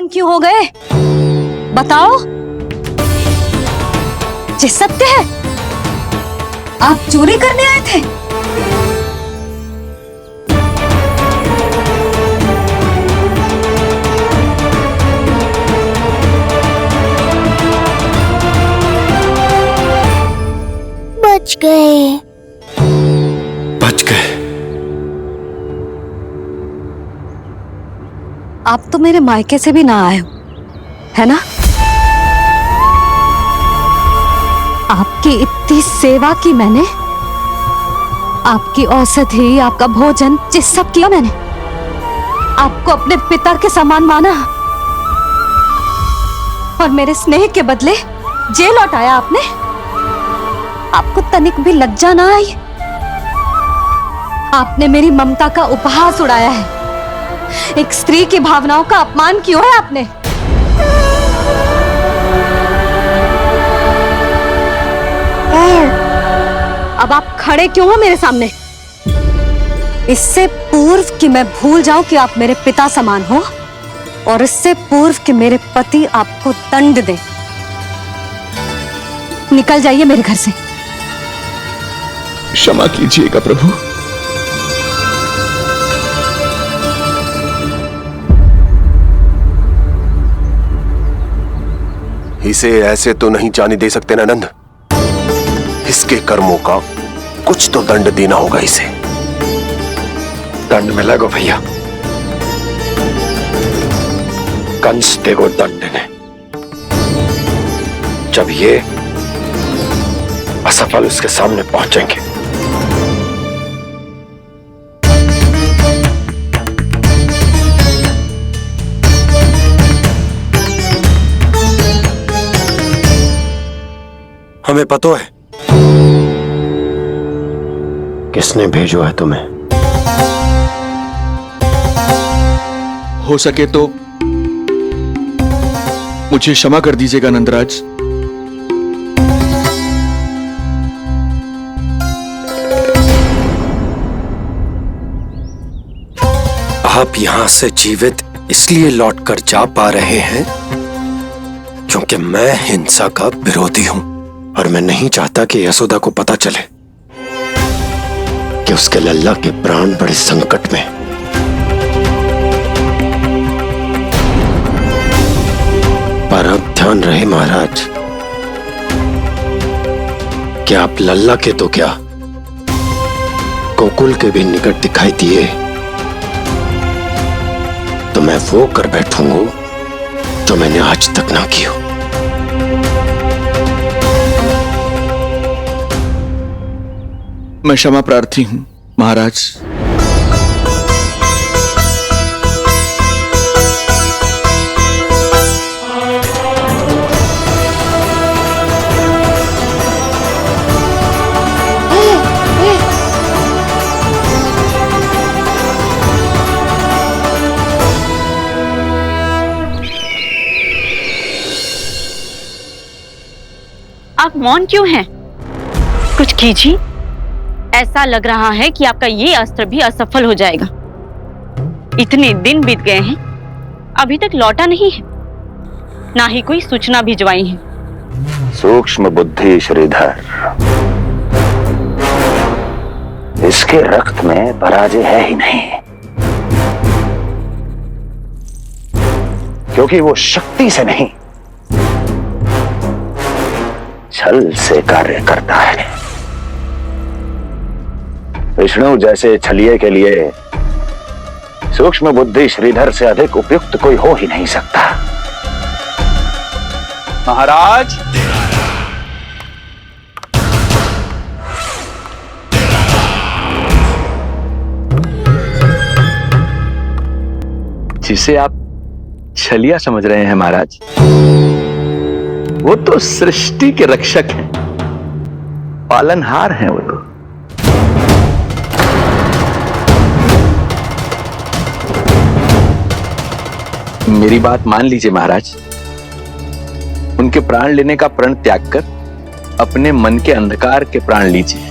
मौन क्यों हो गए? बताओ। ये सत्य है, आप चोरी करने आए थे? बच गए। बच गए। आप तो मेरे मायके से भी ना आए हो, है ना? आपकी इतनी सेवा की मैंने, आपकी औषधि, आपका भोजन, ये सब किया मैंने। आपको अपने पिता के समान माना और मेरे स्नेह के बदले जेल लौटाया आपने। आपको तनिक भी लज्जा ना आई? आपने मेरी ममता का उपहास उड़ाया है। एक स्त्री की भावनाओं का अपमान क्यों है आपने? अब आप खड़े क्यों हो मेरे सामने? इससे पूर्व कि मैं भूल जाऊं कि आप मेरे पिता समान हो, और इससे पूर्व कि मेरे पति आपको दंड दे, निकल जाइए मेरे घर से। क्षमा कीजिएगा प्रभु। इसे ऐसे तो नहीं जाने दे सकते ना नंद। इसके कर्मों का कुछ तो दंड देना होगा इसे। दंड मिलेगा भैया, कंस देगो दंड ने। जब ये असफल उसके सामने पहुंचेंगे। हमें पता है किसने भेजो है तुम्हें। हो सके तो मुझे क्षमा कर दीजिएगा नंदराज। आप यहां से जीवित इसलिए लौटकर जा पा रहे हैं क्योंकि मैं हिंसा का विरोधी हूं, और मैं नहीं चाहता कि यशोदा को पता चले कि उसके लल्ला के प्राण बड़े संकट में। पर अब ध्यान रहे महाराज कि आप लल्ला के तो क्या, गोकुल के भी निकट दिखाई दिए तो मैं वो कर बैठूंगा जो मैंने आज तक ना की हो। मैं क्षमा प्रार्थी हूं महाराज। आप मौन क्यों हैं? कुछ कीजिए। ऐसा लग रहा है कि आपका ये अस्त्र भी असफल हो जाएगा। इतने दिन बीत गए हैं, अभी तक लौटा नहीं है, ना ही कोई सूचना भिजवाई है। सूक्ष्म बुद्धि श्रीधर, इसके रक्त में पराजय है ही नहीं, क्योंकि वो शक्ति से नहीं छल से कार्य करता है। विष्णु जैसे छलिए के लिए सूक्ष्म बुद्धि श्रीधर से अधिक उपयुक्त कोई हो ही नहीं सकता। महाराज, जिसे आप छलिया समझ रहे हैं महाराज, वो तो सृष्टि के रक्षक हैं, पालनहार हैं वो तो। मेरी बात मान लीजिए महाराज, उनके प्राण लेने का प्रण त्याग कर अपने मन के अंधकार के प्राण लीजिए,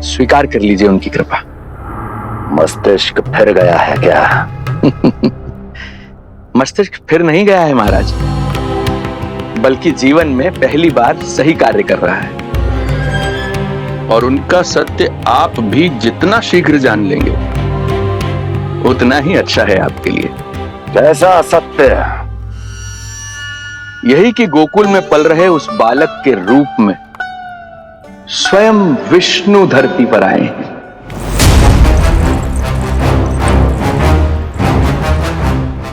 स्वीकार कर लीजिए उनकी कृपा। मस्तिष्क फिर गया है क्या? मस्तिष्क फिर नहीं गया है महाराज, बल्कि जीवन में पहली बार सही कार्य कर रहा है। और उनका सत्य आप भी जितना शीघ्र जान लेंगे उतना ही अच्छा है आपके लिए। कैसा सत्य? यही कि गोकुल में पल रहे उस बालक के रूप में स्वयं विष्णु धरती पर आए हैं।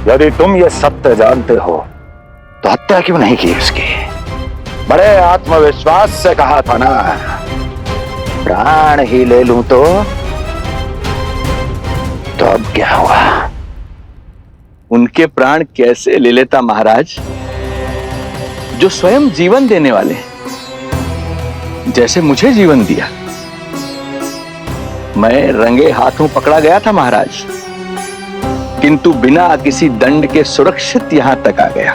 यदि तुम ये सत्य जानते हो तो हत्या क्यों नहीं की उसकी? बड़े आत्मविश्वास से कहा था ना, प्राण ही ले लूं तो अब क्या हुआ? उनके प्राण कैसे ले लेता महाराज, जो स्वयं जीवन देने वाले हैं, जैसे मुझे जीवन दिया। मैं रंगे हाथों पकड़ा गया था महाराज, किंतु बिना किसी दंड के सुरक्षित यहां तक आ गया।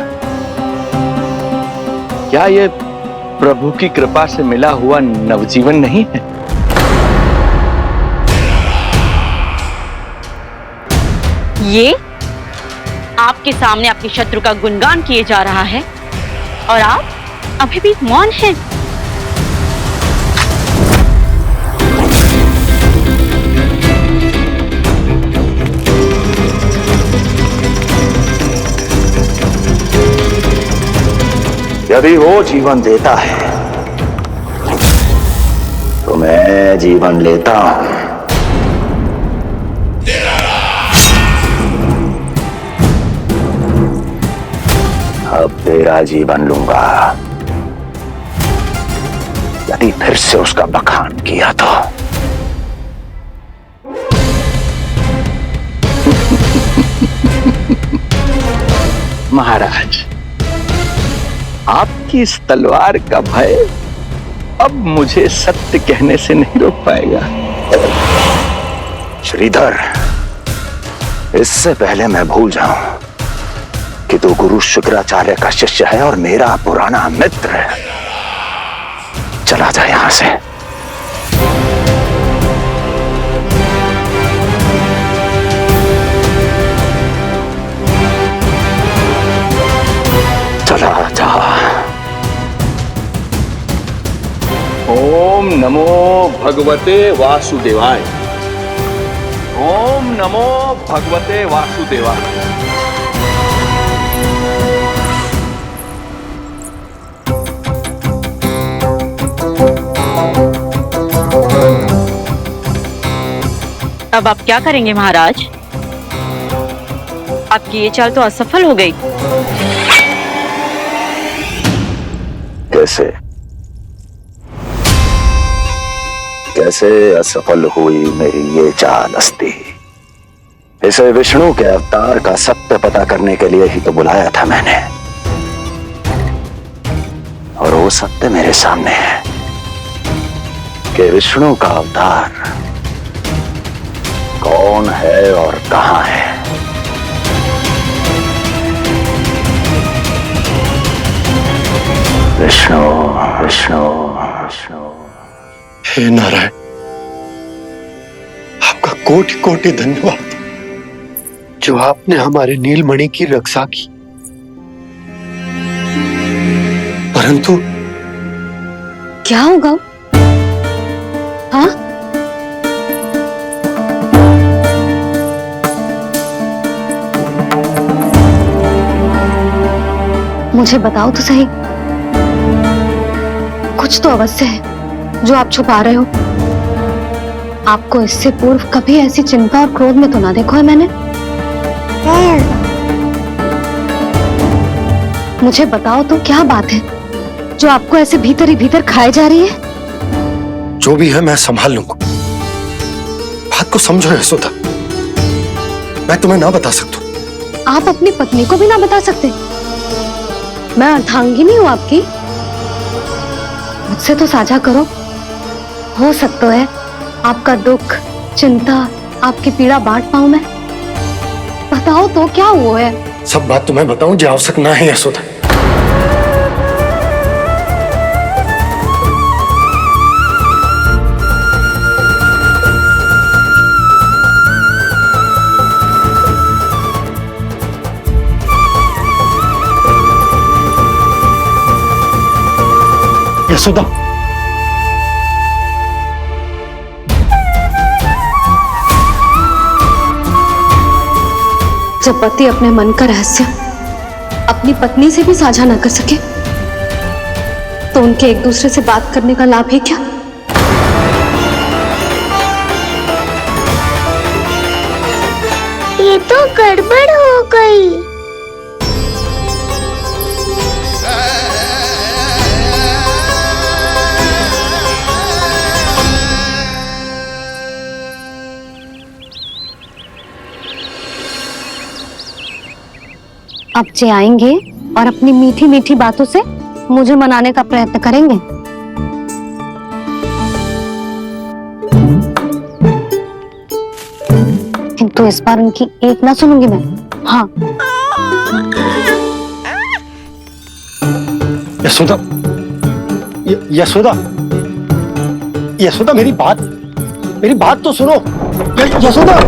क्या यह प्रभु की कृपा से मिला हुआ नवजीवन नहीं है? ये आपके सामने अपने शत्रु का गुणगान किए जा रहा है और आप अभी भी मौन हैं। यदि वो जीवन देता है तो मैं जीवन लेता हूं। अब तेरा जीवन लूंगा यदि फिर से उसका बखान किया तो। महाराज, आपकी इस तलवार का भय अब मुझे सत्य कहने से नहीं रोक पाएगा। श्रीधर, इससे पहले मैं भूल जाऊं कि तू गुरु शुक्राचार्य का शिष्य है और मेरा पुराना मित्र है, चला जा यहां से। चला जा। ओम नमो भगवते वासुदेवाय। ओम नमो भगवते वासुदेवाय। अब आप क्या करेंगे महाराज? आपकी ये चाल तो असफल हो गई। कैसे कैसे असफल हुई मेरी ये चाल अस्ति? इसे विष्णु के अवतार का सत्य पता करने के लिए ही तो बुलाया था मैंने, और वो सत्य मेरे सामने है कि विष्णु का अवतार कौन है और कहां है। विष्णु विष्णु विष्णु। हे नारायण, आपका कोटि कोटि धन्यवाद जो आपने हमारे नीलमणि की रक्षा की। परंतु क्या होगा? हाँ, मुझे बताओ तो सही, कुछ तो अवश्य है जो आप छुपा रहे हो। आपको इससे पूर्व कभी ऐसी चिंता और क्रोध में तो ना देखा है मैंने। मुझे बताओ तो क्या बात है जो आपको ऐसे भीतर ही भीतर खाए जा रही है? जो भी है मैं संभाल लूंगा। बात को समझो यशोदा, मैं तुम्हें ना बता सकता। आप अपनी पत्नी को भी ना बता सकते? मैं अर्धांगिनी हूं आपकी, मुझसे तो साझा करो। हो सकता है आपका दुख, चिंता, आपकी पीड़ा बांट पाऊं मैं। बताओ तो क्या हुआ है? सब बात तुम्हें बताऊं जो आवश्यक ना है यशोदा। यशोदा, जब पति अपने मन का रहस्य अपनी पत्नी से भी साझा न कर सके तो उनके एक दूसरे से बात करने का लाभ है क्या? ये तो गड़बड़ हो गई। अब जे आएंगे और अपनी मीठी मीठी बातों से मुझे मनाने का प्रयत्न करेंगे। किंतु इस बार उनकी एक ना सुनूंगी मैं। हाँ, यशोदा, यशोदा, यशोदा, मेरी बात तो सुनो। यशोदा,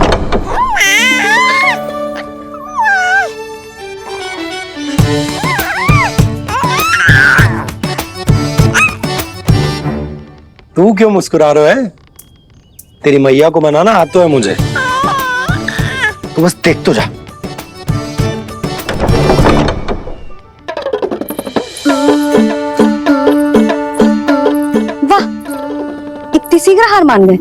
तू क्यों मुस्कुरा रहा है? तेरी मैया को मनाना आता है मुझे। तू बस देख तो जा। वाह, इतनी शीघ्र हार मान गए।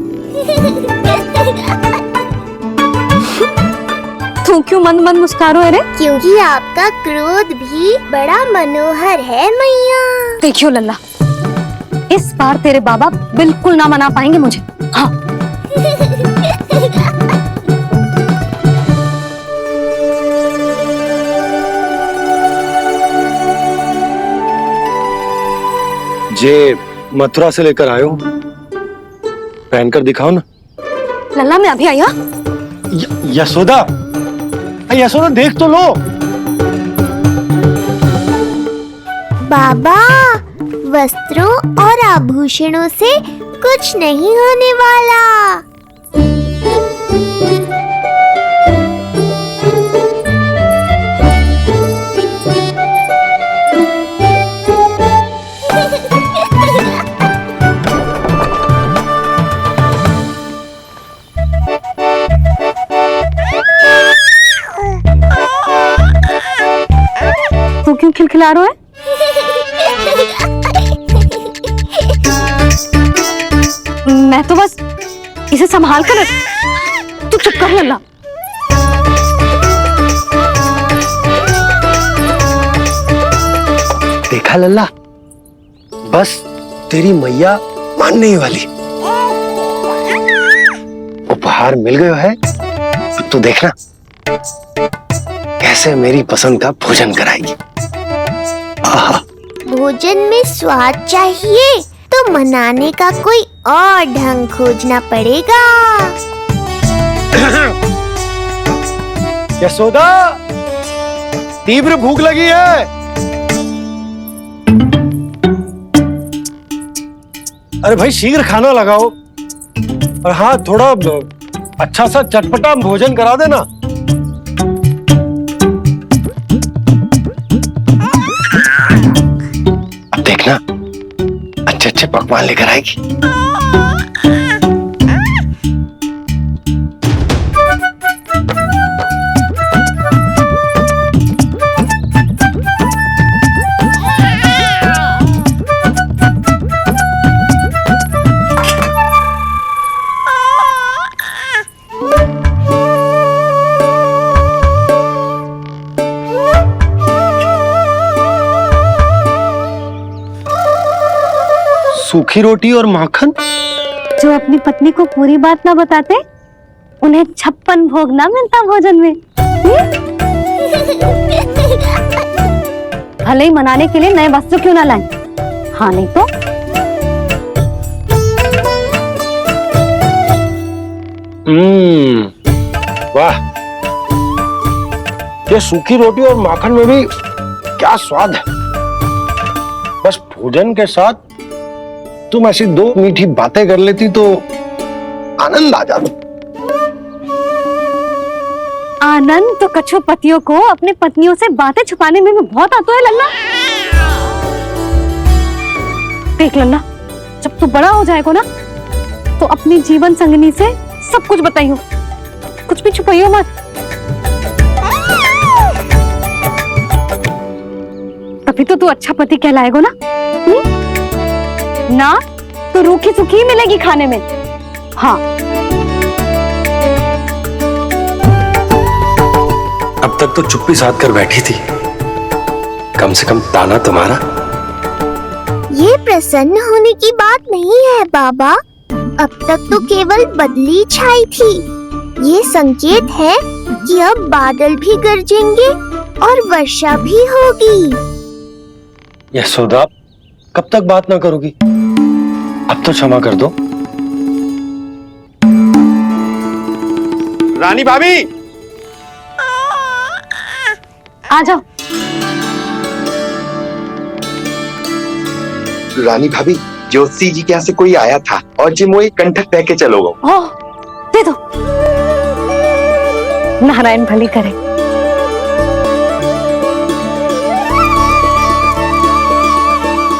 तू क्यों मंद मंद मुस्कुरा रहे? क्योंकि आपका क्रोध भी बड़ा मनोहर है मैया। देखियो लल्ला, इस बार तेरे बाबा बिल्कुल ना मना पाएंगे मुझे। हाँ, जे मथुरा से लेकर आयो, पहनकर दिखाओ ना। लल्ला मैं अभी आई। हाँ, यशोदा, यशोदा देख तो लो। बाबा, वस्त्रों और आभूषणों से कुछ नहीं होने वाला। तू क्यों खिलखिला रहा है? मैं तो बस इसे संभाल कर। तू चुप कर लल्ला। देखा लल्ला, बस तेरी मैया मानने ही वाली। उपहार मिल गया है, तू देखना कैसे मेरी पसंद का भोजन कराएगी। आहा, भोजन में स्वाद चाहिए तो मनाने का कोई और ढंग खोजना पड़ेगा। यशोदा, तीव्र भूख लगी है। अरे भाई शीघ्र खाना लगाओ, और हाँ थोड़ा अच्छा सा चटपटा भोजन करा देना। अब देखना अच्छे अच्छे पकवान लेकर आएगी। सूखी रोटी और माखन। जो अपनी पत्नी को पूरी बात ना बताते उन्हें 56 भोग ना मिलता भोजन में। भले ही मनाने के लिए नए वस्त्र क्यों ना लाएं। हाँ नहीं तो वाह, ये सूखी रोटी और माखन में भी क्या स्वाद है। बस भोजन के साथ तुम ऐसी दो मीठी बातें कर लेती तो आनंद आ जाता। आनंद तो कछु पतियों को अपने पत्नियों से बातें छुपाने में भी बहुत आता है लल्ला। देख लल्ला, जब तू बड़ा हो जाएगा ना तो अपनी जीवन संगनी से सब कुछ बताइयो, कुछ भी छुपाइयो मत। तभी तो तू अच्छा पति कहलाएगा ना। ना तो रूखी सूखी मिलेगी खाने में। हाँ, अब तक तो चुप्पी साध कर बैठी थी, कम से कम ताना तुम्हारा। ये प्रसन्न होने की बात नहीं है बाबा, अब तक तो केवल बदली छाई थी। ये संकेत है कि अब बादल भी गरजेंगे और वर्षा भी होगी। यशोदा, कब तक बात ना करोगी? अब तो क्षमा कर दो। रानी भाभी, आ जाओ। रानी भाभी, ज्योति जी के यहाँ से कोई आया था और जी मोई कंठक कह के चलो गो। ओह, दे दो। नारायण भली करे।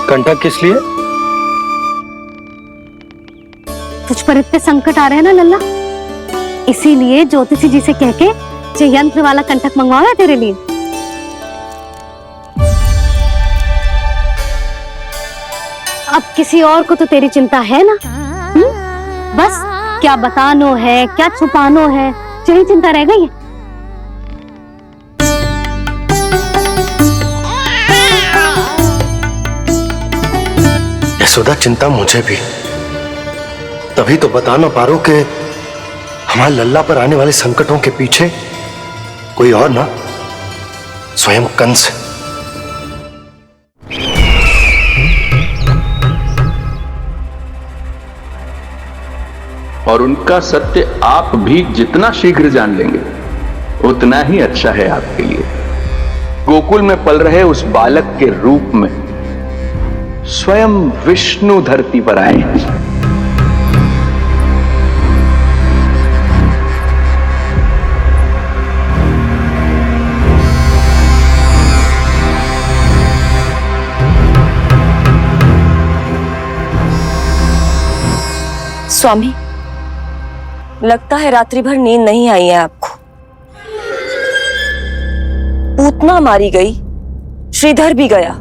कंटक किस लिए? तुझ पर इतने संकट आ रहे हैं ना लल्ला, इसीलिए ज्योतिषी जी से कह के जो यंत्र वाला कंटक मंगवाया है तेरे लिए। अब किसी और को तो तेरी चिंता है ना? बस क्या बतानो है, क्या छुपानो है, यही चिंता रह गई है। यशोदा, चिंता मुझे भी, तभी तो बता ना पा रहा कि हमारे लल्ला पर आने वाले संकटों के पीछे कोई और ना, स्वयं कंस। और उनका सत्य आप भी जितना शीघ्र जान लेंगे उतना ही अच्छा है आपके लिए। गोकुल में पल रहे उस बालक के रूप में स्वयं विष्णु धरती पर आए हैं। स्वामी, लगता है रात्रि भर नींद नहीं आई है आपको। पूतना मारी गई, श्रीधर भी गया,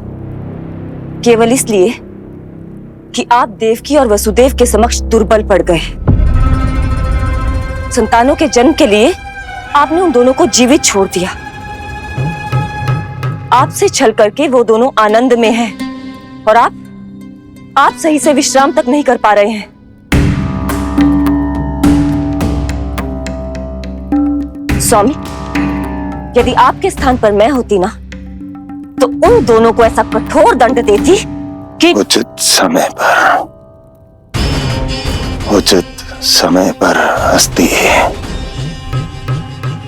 केवल इसलिए कि आप देवकी और वसुदेव के समक्ष दुर्बल पड़ गए। संतानों के जन्म के लिए आपने उन दोनों को जीवित छोड़ दिया। आपसे छल करके वो दोनों आनंद में हैं और आप सही से विश्राम तक नहीं कर पा रहे हैं। स्वामी, यदि आपके स्थान पर मैं होती ना तो उन दोनों को ऐसा कठोर दंड देती कि उचित समय पर हस्ती।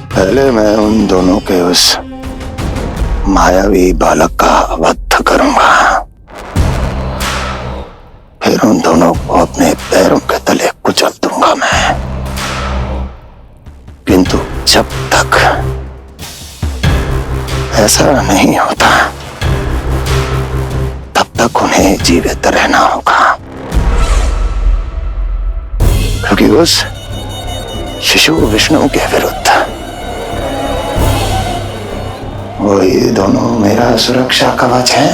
पहले मैं उन दोनों के उस मायावी बालक का वध करूंगा, फिर उन दोनों को अपने पैरों के तले कुचल दूंगा मैं। किंतु जब तक ऐसा नहीं होता तब तक उन्हें जीवित रहना होगा, क्योंकि उस शिशु विष्णु के विरुद्ध वही दोनों मेरा सुरक्षा कवच है।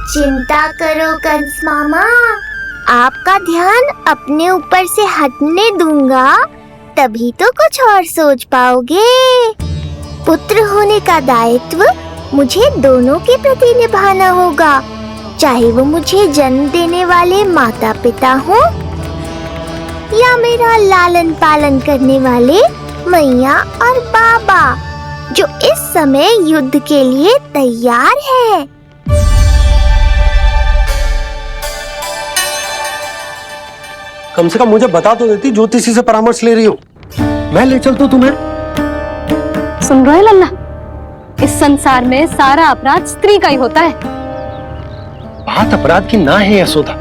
चिंता करो कंस मामा, आपका ध्यान अपने ऊपर से हटने दूंगा, तभी तो कुछ और सोच पाओगे। पुत्र होने का दायित्व मुझे दोनों के प्रति निभाना होगा, चाहे वो मुझे जन्म देने वाले माता पिता हो या मेरा लालन पालन करने वाले मैया और बाबा, जो इस समय युद्ध के लिए तैयार है। कम से कम मुझे बता तो देती, ज्योतिषी से परामर्श ले रही हो, मैं ले चलता तुम्हें। सुन रहे लल्ला, इस संसार में सारा अपराध स्त्री का ही होता है। बात अपराध की ना है यशोदा,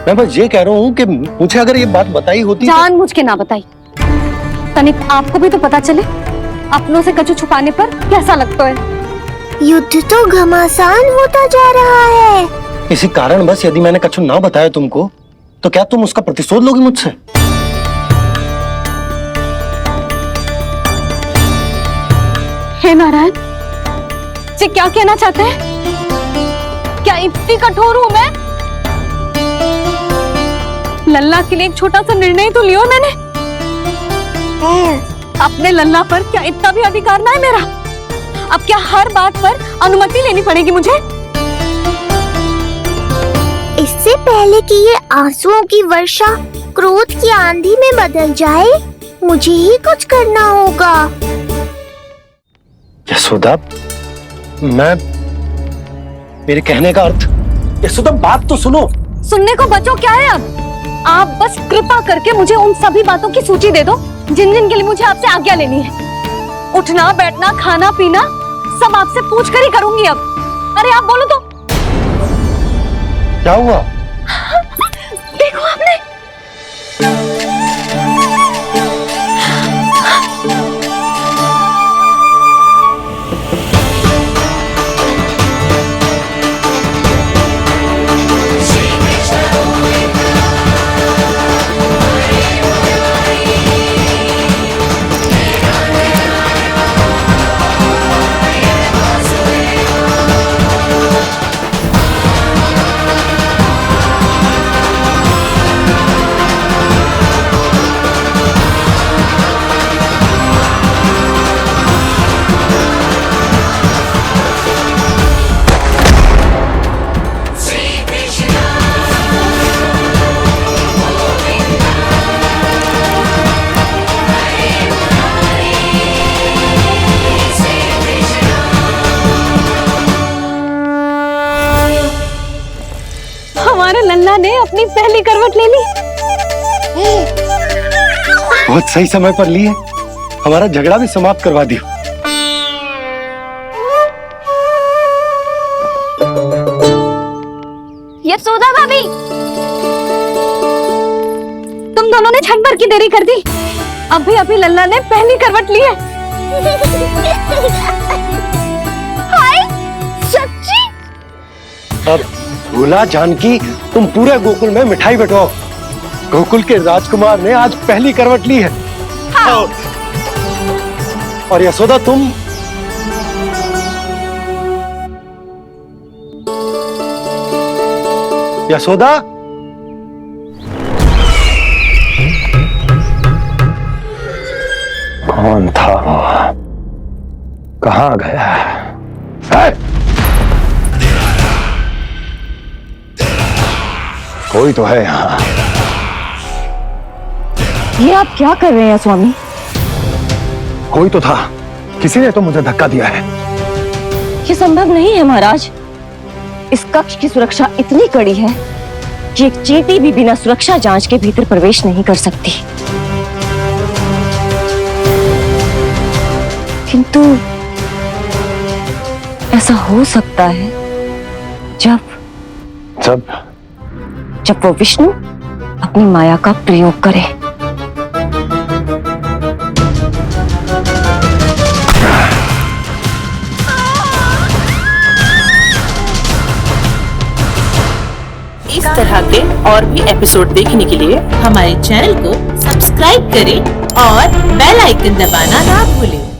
मैं बस ये कह रहा हूँ कि मुझे अगर ये बात बताई होती जानबूझ के ना बताई, तनिक आपको भी तो पता चले अपनों से कछु छुपाने पर कैसा लगता है। युद्ध तो घमासान होता जा रहा है। इसी कारण बस यदि मैंने कछु ना बताया तुमको तो क्या तुम उसका प्रतिशोध लोगी मुझसे? हे नारायण, जी क्या कहना चाहते हैं? क्या इतनी कठोर हूं मैं? लल्ला के लिए एक छोटा सा निर्णय तो लियो मैंने। अपने लल्ला पर क्या इतना भी अधिकार ना है मेरा? अब क्या हर बात पर अनुमति लेनी पड़ेगी मुझे? इससे पहले कि ये आंसुओं की वर्षा क्रोध की आंधी में बदल जाए, मुझे ही कुछ करना होगा। यशोदा, मेरे कहने का अर्थ। यशोदा, बात तो सुनो। सुनने को बचो क्या है अब? आप बस कृपा करके मुझे उन सभी बातों की सूची दे दो जिन जिन के लिए मुझे आपसे आज्ञा लेनी है। उठना, बैठना, खाना, पीना सब आपसे पूछ कर ही करूंगी अब। अरे आप बोलो तो। क्या हुआ? देखो आपने। लल्ला ने अपनी पहली करवट ले ली। बहुत सही समय पर ली है। हमारा झगड़ा भी समाप्त करवा दिया। यशोदा भाभी, तुम दोनों ने क्षण भर की देरी कर दी। अभी लल्ला ने पहली करवट ली है। हाय, सच्ची? अब भूला जानकी, तुम पूरे गोकुल में मिठाई बंटवाओ। गोकुल के राजकुमार ने आज पहली करवट ली है। हाँ। और यशोदा, तुम यशोदा, कौन था वो? कहाँ गया है? कोई तो है यहाँ। ये आप क्या कर रहे हैं स्वामी? कोई तो था, किसी ने तो मुझे धक्का दिया है। ये संभव नहीं है महाराज। इस कक्ष की सुरक्षा इतनी कड़ी है कि एक चींटी भी बिना सुरक्षा जांच के भीतर प्रवेश नहीं कर सकती। किंतु ऐसा हो सकता है जब वो विष्णु अपनी माया का प्रयोग करे। इस तरह के और भी एपिसोड देखने के लिए हमारे चैनल को सब्सक्राइब करें और बेल आइकन दबाना ना भूलें।